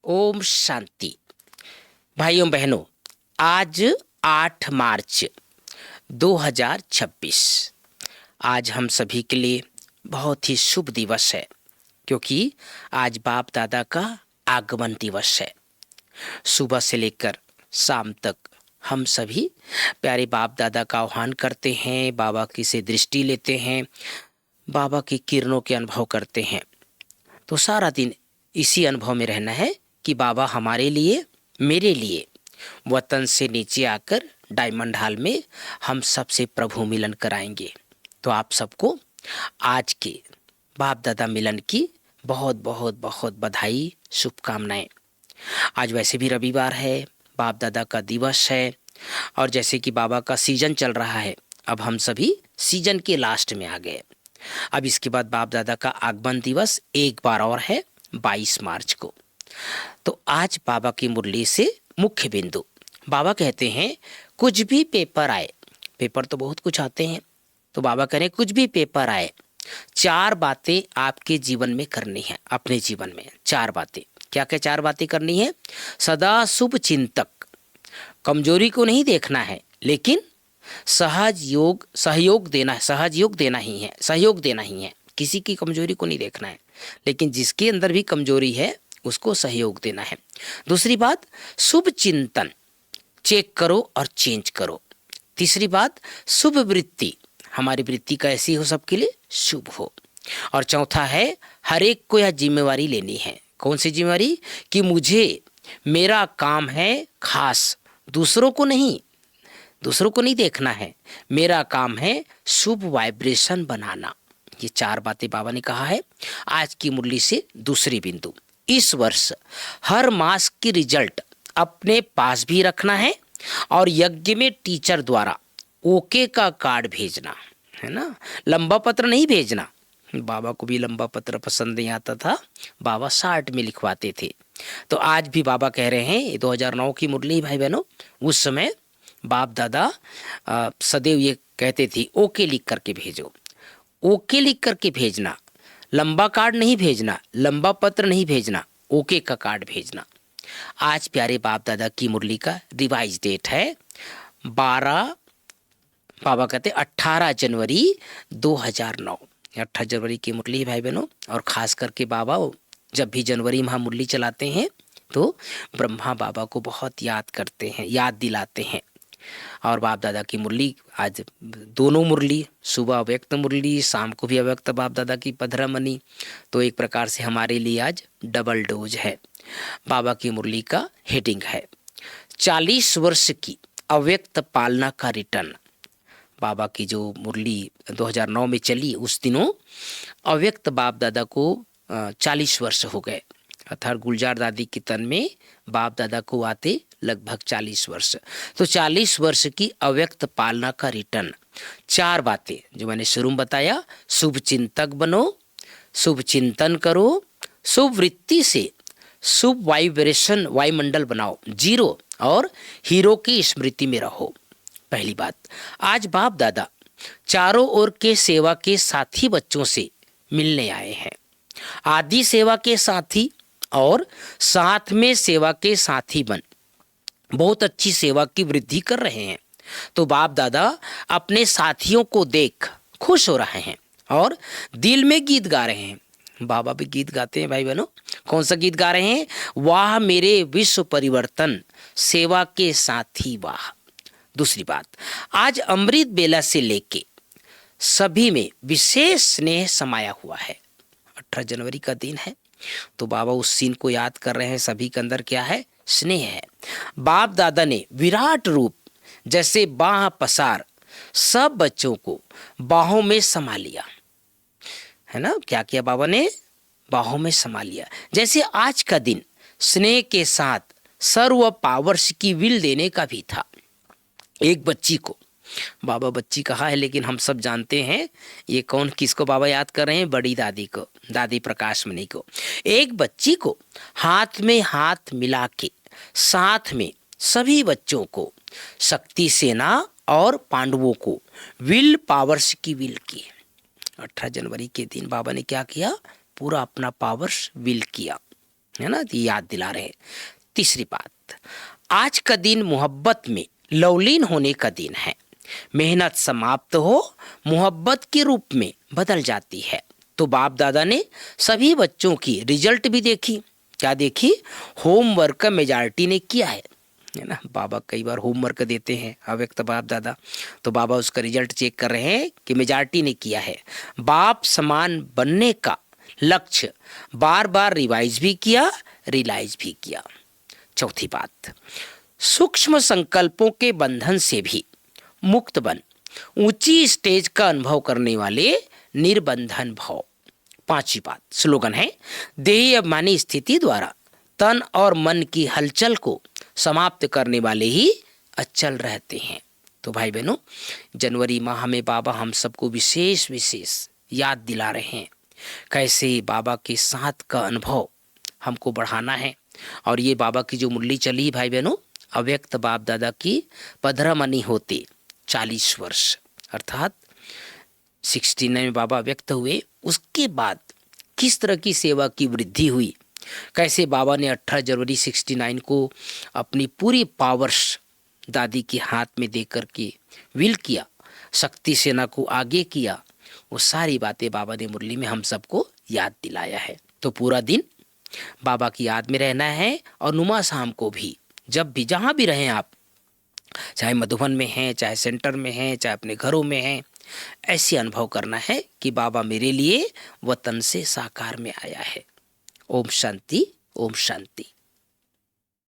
ओम शांति। भाइयों बहनों, आज 8 मार्च 2026 आज हम सभी के लिए बहुत ही शुभ दिवस है, क्योंकि आज बाप दादा का आगमन दिवस है। सुबह से लेकर शाम तक हम सभी प्यारे बाप दादा का आह्वान करते हैं, बाबा की से दृष्टि लेते हैं, बाबा की किरणों के अनुभव करते हैं। तो सारा दिन इसी अनुभव में रहना है कि बाबा हमारे लिए, मेरे लिए वतन से नीचे आकर डायमंड हॉल में हम सबसे प्रभु मिलन कराएंगे। तो आप सबको आज के बाप दादा मिलन की बहुत बहुत बहुत बधाई, शुभकामनाएं। आज वैसे भी रविवार है, बाप दादा का दिवस है, और जैसे कि बाबा का सीजन चल रहा है, अब हम सभी सीजन के लास्ट में आ गए। अब इसके बाद बाप दादा का आगमन दिवस एक बार और है, 22 मार्च को। तो आज बाबा की मुरली से मुख्य बिंदु, बाबा कहते हैं कुछ भी पेपर आए, पेपर तो बहुत कुछ आते हैं, तो बाबा कह रहे हैं कुछ भी पेपर आए, 4 बातें आपके जीवन में करनी है। अपने जीवन में 4 बातें, क्या क्या 4 बातें करनी है? सदा शुभ चिंतक, कमजोरी को नहीं देखना है, लेकिन सहयोग देना ही है। किसी की कमजोरी को नहीं देखना है, लेकिन जिसके अंदर भी कमजोरी है उसको सहयोग देना है। दूसरी बात, शुभ चिंतन, चेक करो और चेंज करो। तीसरी बात, शुभ वृत्ति, हमारी वृत्ति कैसी हो, सबके लिए शुभ हो। और चौथा है, हर एक को यह जिम्मेवारी लेनी है। कौन सी जिम्मेवारी? कि मुझे, मेरा काम है खास, दूसरों को नहीं देखना है, मेरा काम है शुभ वाइब्रेशन बनाना। ये 4 बातें बाबा ने कहा है। आज की मुरली से दूसरी बिंदु, इस वर्ष हर मास की रिजल्ट अपने पास भी रखना है, और यज्ञ में टीचर द्वारा ओके का कार्ड भेजना है ना, लंबा पत्र नहीं भेजना। बाबा को भी लंबा पत्र पसंद नहीं आता था, बाबा शार्ट में लिखवाते थे। तो आज भी बाबा कह रहे हैं, 2009 की मुरली भाई बहनों, उस समय बाप दादा सदैव ये कहते थे ओके लिख करके भेजो, ओके लिख करके भेजना, लंबा कार्ड नहीं भेजना, लंबा पत्र नहीं भेजना, ओके का कार्ड भेजना। आज प्यारे बाप दादा की मुरली का रिवाइज डेट है 12, बाबा कहते 18 जनवरी 2009। 18 जनवरी की मुरली भाई बहनों, और ख़ास करके बाबा जब भी जनवरी माह मुरली चलाते हैं तो ब्रह्मा बाबा को बहुत याद करते हैं, याद दिलाते हैं। और बाप दादा की मुरली आज दोनों मुरली, सुबह अव्यक्त मुरली, शाम को भी अव्यक्त बाप दादा की पधरामणि, तो एक प्रकार से हमारे लिए आज डबल डोज है। बाबा की मुरली का हेडिंग है 40 वर्ष की अव्यक्त पालना का रिटर्न। बाबा की जो मुरली 2009 में चली, उस दिनों अव्यक्त बाप दादा को 40 वर्ष हो गए, अर्थात गुलजार दादी के तन में बाप दादा को आते लगभग 40 वर्ष। तो 40 वर्ष की अव्यक्त पालना का रिटर्न। 4 बातें जो मैंने शुरू में बताया, शुभ चिंतक बनो, शुभ चिंतन करो, शुभ वृत्ति से शुभ वाइब्रेशन, वायुमंडल बनाओ, जीरो और हीरो की स्मृति में रहो। पहली बात, आज बाप दादा चारों ओर के सेवा के साथी बच्चों से मिलने आए हैं। आदि सेवा के साथी और साथ में सेवा के साथी बन बहुत अच्छी सेवा की वृद्धि कर रहे हैं। तो बाप दादा अपने साथियों को देख खुश हो रहे हैं और दिल में गीत गा रहे हैं। बाबा भी गीत गाते हैं भाई बहनों। कौन सा गीत गा रहे हैं? वाह मेरे विश्व परिवर्तन, सेवा के साथी वाह। दूसरी बात, आज अमृत बेला से लेके सभी में विशेष स्नेह समाया हुआ है। 18 जनवरी का दिन है, तो बाबा उस सीन को याद कर रहे हैं। सभी के अंदर क्या है? स्नेह है। बाप दादा ने विराट रूप जैसे बाह पसार सब बच्चों को बाहों में समा लिया, है ना। क्या किया बाबा ने? बाहों में समा लिया। जैसे आज का दिन स्नेह के साथ सर्व पावर्स की विल देने का भी था। एक बच्ची को, बाबा बच्ची कहा है, लेकिन हम सब जानते हैं ये कौन, किसको बाबा याद कर रहे हैं? बड़ी दादी को, दादी प्रकाश मणि को। एक बच्ची को हाथ में हाथ मिला के साथ में सभी बच्चों को, शक्ति सेना और पांडवों को विल पावर्स की विल की। 18 जनवरी के दिन बाबा ने क्या किया? पूरा अपना पावर्स विल किया, है ना, ये याद दिला रहे हैं। तीसरी बात, आज का दिन मोहब्बत में लवलीन होने का दिन है। मेहनत समाप्त हो मोहब्बत के रूप में बदल जाती है। तो बाप दादा ने सभी बच्चों की रिजल्ट भी देखी। क्या देखी? होमवर्क का मेजॉरिटी ने किया है ना। बाबा कई बार होमवर्क देते हैं अव्यक्त बाप दादा, तो बाबा उसका रिजल्ट चेक कर रहे हैं कि मेजॉरिटी ने किया है। बाप समान बनने का लक्ष्य बार बार रिवाइज भी किया, रियलाइज भी किया। चौथी बात, सूक्ष्म संकल्पों के बंधन से भी मुक्त बन ऊंची स्टेज का अनुभव करने वाले निर्बंधन भव। पांचवी बात, स्लोगन है, देही अभिमानी स्थिति द्वारा तन और मन की हलचल को समाप्त करने वाले ही अचल रहते हैं। तो भाई बहनों, जनवरी माह में बाबा हम सबको विशेष विशेष याद दिला रहे हैं कैसे बाबा के साथ का अनुभव हमको बढ़ाना है। और ये बाबा की जो मुरली चली भाई बहनों, अव्यक्त बाप दादा की पधरामनी होते 40 वर्ष अर्थात 69 में बाबा व्यक्त हुए, उसके बाद किस तरह की सेवा की वृद्धि हुई, कैसे बाबा ने 18 जनवरी 69 को अपनी पूरी पावर्स दादी के हाथ में देकर के विल किया, शक्ति सेना को आगे किया, वो सारी बातें बाबा ने मुरली में हम सबको याद दिलाया है। तो पूरा दिन बाबा की याद में रहना है और नुमा शाम को भी, जब भी जहाँ भी रहें आप, चाहे मधुबन में हैं, चाहे सेंटर में हैं, चाहे अपने घरों में हैं, ऐसे अनुभव करना है कि बाबा मेरे लिए वतन से साकार में आया है। ओम शांति, ओम शांति।